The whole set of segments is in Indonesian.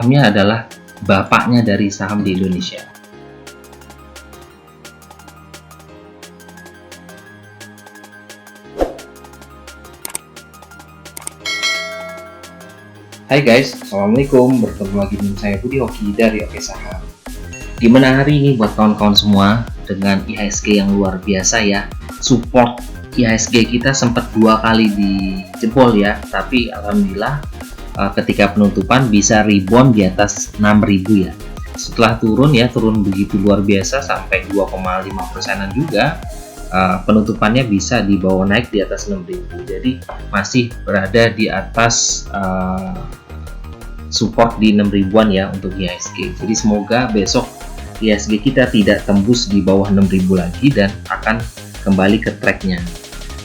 sahamnya adalah bapaknya dari saham di Indonesia. Hai guys, assalamualaikum. Bertemu lagi dengan saya Budi Hoki dari Oke Saham. Gimana hari ini buat kawan-kawan semua dengan IHSG yang luar biasa ya. Support IHSG kita sempat 2 kali dijebol ya, tapi alhamdulillah ketika penutupan bisa rebound di atas 6.000 ya. Setelah turun begitu luar biasa sampai 2,5%-an juga. Penutupannya bisa dibawa naik di atas 6.000, jadi masih berada di atas support di 6.000-an ya untuk IHSG. Jadi semoga besok IHSG kita tidak tembus di bawah 6.000 lagi dan akan kembali ke tracknya.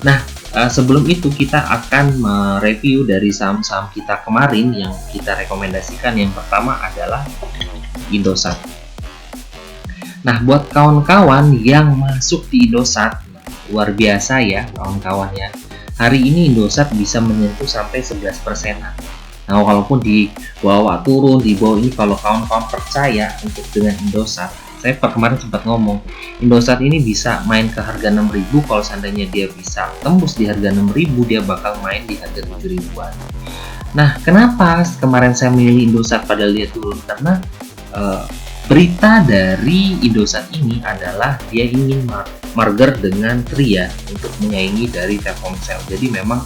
Nah, sebelum itu kita akan mereview dari saham-saham kita kemarin yang kita rekomendasikan. Yang pertama adalah Indosat. Nah, buat kawan-kawan yang masuk di Indosat, luar biasa ya kawan-kawan ya. Hari ini Indosat bisa menyentuh sampai 11%-an. Nah, walaupun di bawah turun, di bawah ini, kalau kawan-kawan percaya untuk dengan Indosat, saya kemarin sempat ngomong, Indosat ini bisa main ke harga 6.000. Kalau seandainya dia bisa tembus di harga 6.000, dia bakal main di harga 7.000-an. Nah, kenapa kemarin saya milih Indosat padahal dia turun? Karena berita dari Indosat ini adalah dia ingin merger dengan Tri ya, untuk menyaingi dari Telkomsel. Jadi memang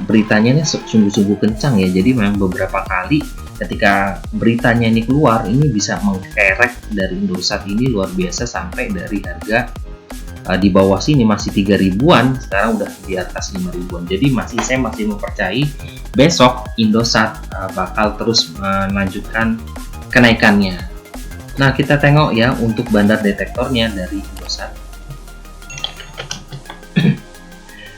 beritanya ini sungguh-sungguh kencang ya. Jadi memang beberapa kali ketika beritanya ini keluar, ini bisa mengkerek dari Indosat ini luar biasa sampai dari harga di bawah sini masih 3.000-an, sekarang udah di atas 5.000-an. Jadi saya masih mempercayai besok Indosat bakal terus melanjutkan kenaikannya. Nah, kita tengok ya untuk bandar detektornya dari Indosat.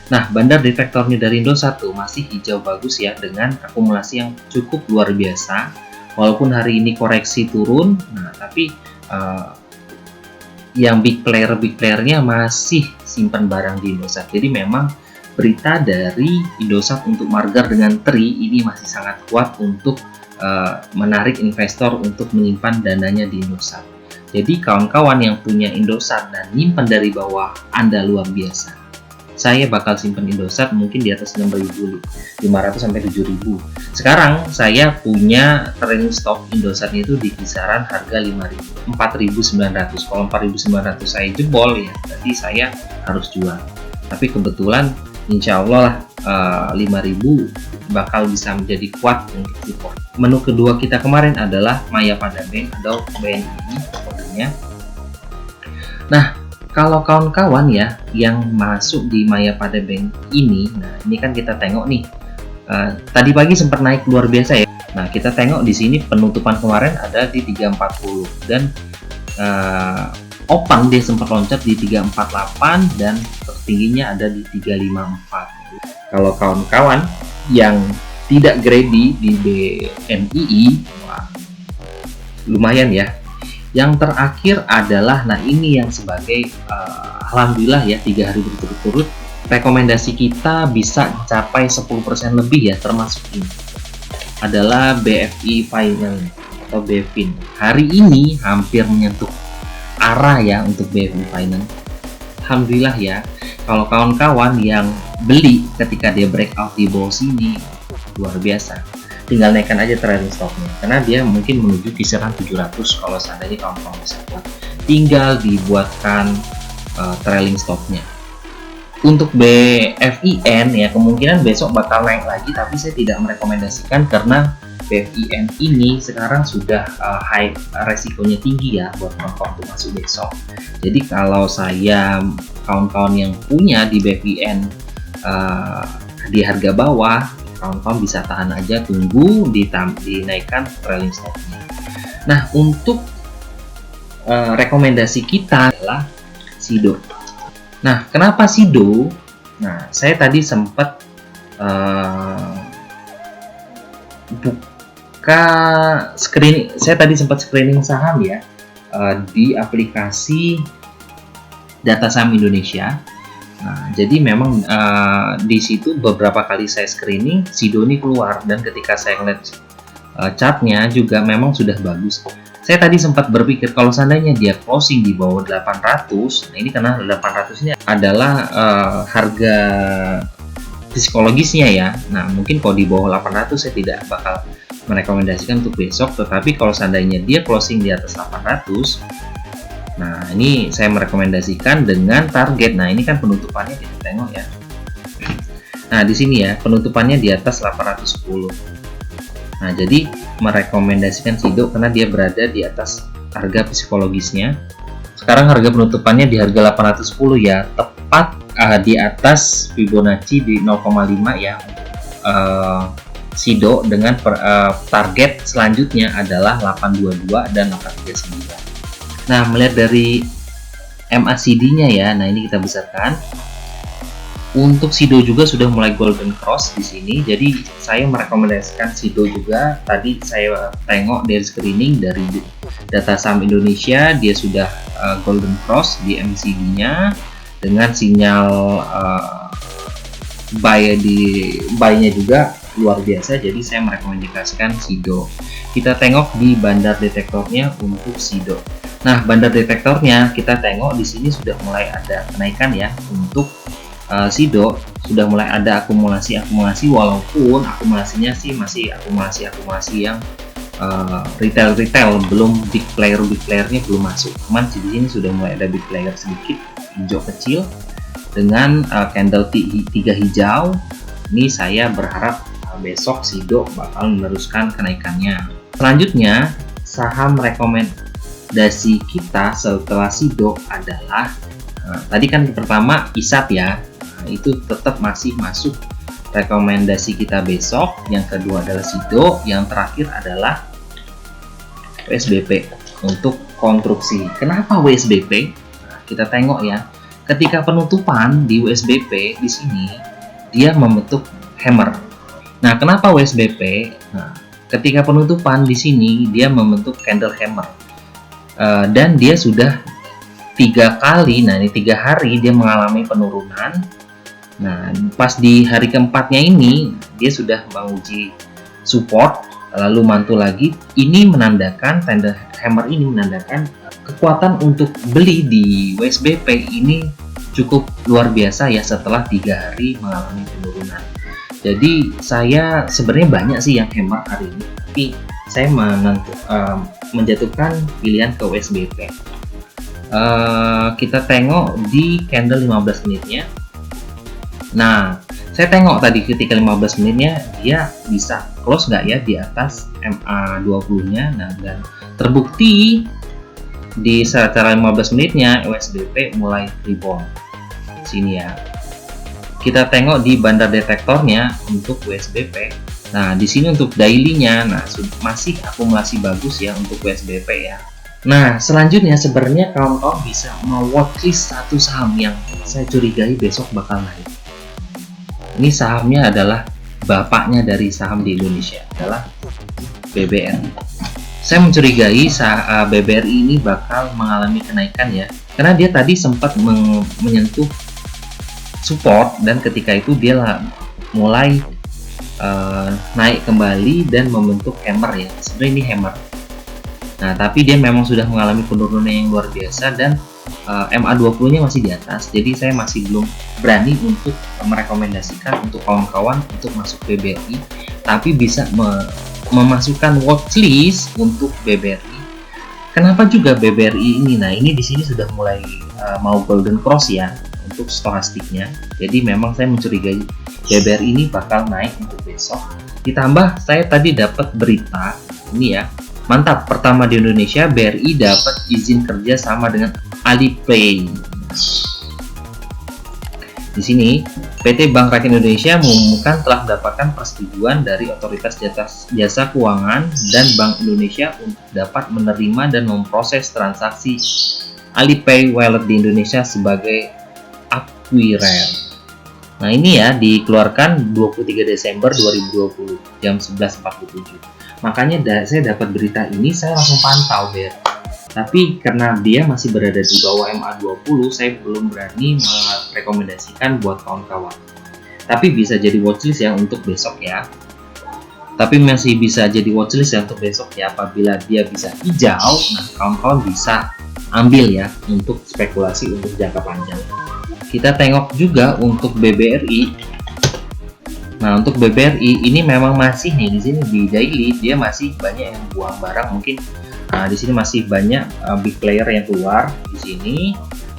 Nah, bandar detektornya dari Indosat tuh masih hijau bagus ya, dengan akumulasi yang cukup luar biasa. Walaupun hari ini koreksi turun, nah tapi yang big playernya masih simpan barang di Indosat. Jadi memang berita dari Indosat untuk merger dengan Tri ini masih sangat kuat untuk menarik investor untuk menyimpan dananya di Indosat. Jadi kawan-kawan yang punya Indosat dan nyimpan dari bawah, Anda luar biasa. Saya bakal simpan Indosat mungkin di atas 6.500 sampai 7.000. Sekarang saya punya trailing stop Indosat itu di kisaran harga 4.900. Kalau 4.900 saya jebol ya, berarti saya harus jual. Tapi kebetulan insya Allah lah 5.000 bakal bisa menjadi kuat untuk support. Menu kedua kita kemarin adalah Mayapada Bank atau BNI kodenya. Nah, kalau kawan-kawan ya yang masuk di Mayapada Bank ini, nah ini kan kita tengok nih, tadi pagi sempat naik luar biasa ya. Nah, kita tengok di sini penutupan kemarin ada di 340 dan open dia sempat loncat di 348 dan tertingginya ada di 354. Kalau kawan-kawan yang tidak greedy di BNI, wah, lumayan ya. Yang terakhir adalah, nah ini yang sebagai alhamdulillah ya 3 hari berturut-turut rekomendasi kita bisa capai 10% lebih ya, termasuk ini adalah BFI Finance atau BFIN. Hari ini hampir menyentuh arah ya untuk BFI Finance. Alhamdulillah ya. Kalau kawan-kawan yang beli ketika dia breakout di bawah sini, luar biasa. Tinggal naikkan aja trailing stopnya, karena dia mungkin menuju kisaran 700 kalau seandainya kawan-kawan bisa kuat. Tinggal dibuatkan trailing stopnya. Untuk BFIN ya kemungkinan besok bakal naik lagi, tapi saya tidak merekomendasikan karena BFIN ini sekarang sudah high, resikonya tinggi ya buat kawan-kawan untuk masuk besok. Jadi kalau saya kawan-kawan yang punya di BFIN di harga bawah, kawan-kawan bisa tahan aja, tunggu dinaikkan trailing stopnya. Nah, untuk rekomendasi kita adalah Sido. Nah, kenapa Sido? Nah, saya tadi sempat screening saham ya di aplikasi Data Saham Indonesia. Nah, jadi memang di situ beberapa kali saya screening, Sido ini keluar, dan ketika saya ngeliat chartnya juga memang sudah bagus. Saya tadi sempat berpikir kalau seandainya dia closing di bawah 800, nah ini karena 800 ini adalah harga psikologisnya ya. Nah mungkin kalau di bawah 800 saya tidak bakal merekomendasikan untuk besok, tetapi kalau seandainya dia closing di atas 800, nah ini saya merekomendasikan dengan target. Nah ini kan penutupannya kita tengok ya. Nah di sini ya penutupannya di atas 810. Nah, jadi merekomendasikan Sido karena dia berada di atas harga psikologisnya. Sekarang harga penutupannya di harga 810 ya, tepat di atas Fibonacci di 0,5 ya. Sido dengan target selanjutnya adalah 822 dan 839. Nah, melihat dari MACD-nya ya. Nah, ini kita besarkan. Untuk Sido juga sudah mulai golden cross di sini, jadi saya merekomendasikan Sido juga. Tadi saya tengok dari screening dari data saham Indonesia, dia sudah golden cross di MACD-nya dengan sinyal buy-nya juga luar biasa. Jadi saya merekomendasikan Sido. Kita tengok di bandar detektornya untuk Sido. Nah, bandar detektornya kita tengok di sini sudah mulai ada kenaikan ya untuk Sido. Sudah mulai ada akumulasi walaupun akumulasinya sih masih akumulasi yang retail, belum big playernya belum masuk. Cuman di sini sudah mulai ada big player sedikit hijau kecil dengan candle 3 hijau. Ini saya berharap besok Sido bakal meneruskan kenaikannya. Selanjutnya saham rekomendasi kita setelah Sido adalah tadi kan pertama ISAT ya. Itu tetap masih masuk rekomendasi kita besok. Yang kedua adalah Sido, yang terakhir adalah WSBP untuk konstruksi. Kenapa WSBP? Nah, kita tengok ya. Ketika penutupan di WSBP di sini dia membentuk hammer. Nah, kenapa WSBP? Nah, ketika penutupan di sini dia membentuk candle hammer. Dan dia sudah 3 kali. Nah, ini 3 hari dia mengalami penurunan. Nah, pas di hari keempatnya ini dia sudah menguji support lalu mantul lagi. Ini menandakan tanda hammer ini menandakan kekuatan untuk beli di WSBP ini cukup luar biasa ya setelah 3 hari mengalami penurunan. Jadi saya sebenarnya banyak sih yang hammer hari ini, tapi saya menjatuhkan pilihan ke WSBP. Kita tengok di candle 15 menitnya. Nah, saya tengok tadi ketika 15 menitnya dia bisa close nggak ya di atas MA20-nya. Nah, dan terbukti di secara 15 menitnya WSBP mulai rebound. Sini ya. Kita tengok di bandar detektornya untuk WSBP. Nah, di sini untuk daily-nya, nah masih akumulasi bagus ya untuk WSBP ya. Nah, selanjutnya sebenarnya kawan-kawan bisa watchlist satu saham yang saya curigai besok bakal naik. Ini sahamnya adalah bapaknya dari saham di Indonesia, adalah BBRI. Saya mencurigai BBRI ini bakal mengalami kenaikan ya, karena dia tadi sempat menyentuh support dan ketika itu dia mulai naik kembali dan membentuk hammer ya. Sebenarnya ini hammer. Nah, tapi dia memang sudah mengalami penurunan yang luar biasa dan MA20-nya masih di atas. Jadi saya masih belum berani untuk merekomendasikan untuk kawan-kawan untuk masuk BBRI, tapi bisa memasukkan watchlist untuk BBRI. Kenapa juga BBRI ini? Nah, ini di sini sudah mulai mau golden cross ya untuk stokastiknya. Jadi memang saya mencurigai BBRI ini bakal naik untuk besok. Ditambah saya tadi dapat berita ini ya. Mantap, pertama di Indonesia BRI dapat izin kerja sama dengan Alipay. Di sini PT Bank Rakyat Indonesia mengumumkan telah mendapatkan persetujuan dari Otoritas Jasa Keuangan dan Bank Indonesia untuk dapat menerima dan memproses transaksi Alipay Wallet di Indonesia sebagai acquirer. Nah, ini ya dikeluarkan 23 Desember 2020 jam 11.47. Makanya saya dapat berita ini, saya langsung pantau BRI. Tapi karena dia masih berada di bawah MA20, saya belum berani merekomendasikan buat kawan-kawan. Tapi bisa jadi watchlist ya untuk besok ya. tapi masih bisa jadi watchlist ya untuk besok ya. Apabila dia bisa hijau, nah kawan-kawan bisa ambil ya untuk spekulasi untuk jangka panjang. Kita tengok juga untuk BBRI. Nah, untuk BBRI ini memang masih nih di sini di daily dia masih banyak yang buang barang. Mungkin di sini masih banyak big player yang keluar di sini.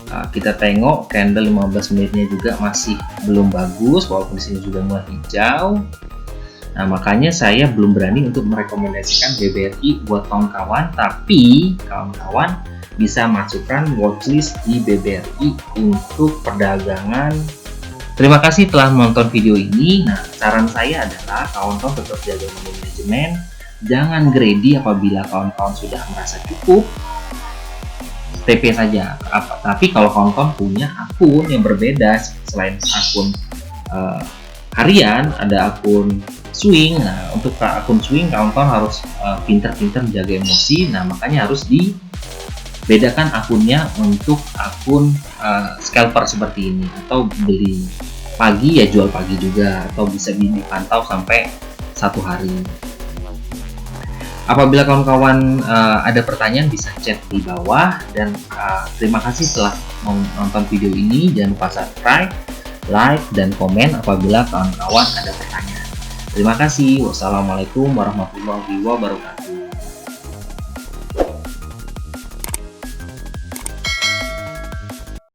Kita tengok candle 15 menitnya juga masih belum bagus, walaupun di sini juga mulai hijau. Nah, makanya saya belum berani untuk merekomendasikan BBRI buat kawan-kawan, tapi kawan-kawan bisa masukkan watchlist di BBRI untuk perdagangan. Terima kasih telah menonton video ini. Nah, saran saya adalah kawan-kawan tetap jaga manajemen, jangan greedy. Apabila kawan-kawan sudah merasa cukup, TP saja. Tapi kalau kawan-kawan punya akun yang berbeda selain akun harian, ada akun swing. Nah, untuk akun swing kawan-kawan harus pintar-pintar menjaga emosi. Nah, makanya harus dibedakan akunnya untuk akun scalper seperti ini, atau beli pagi ya jual pagi juga, atau bisa dipantau sampai 1 hari. Apabila kawan-kawan ada pertanyaan bisa chat di bawah, dan terima kasih telah menonton video ini. Jangan lupa subscribe, like, dan komen apabila kawan-kawan ada pertanyaan. Terima kasih. Wassalamualaikum warahmatullahi wabarakatuh.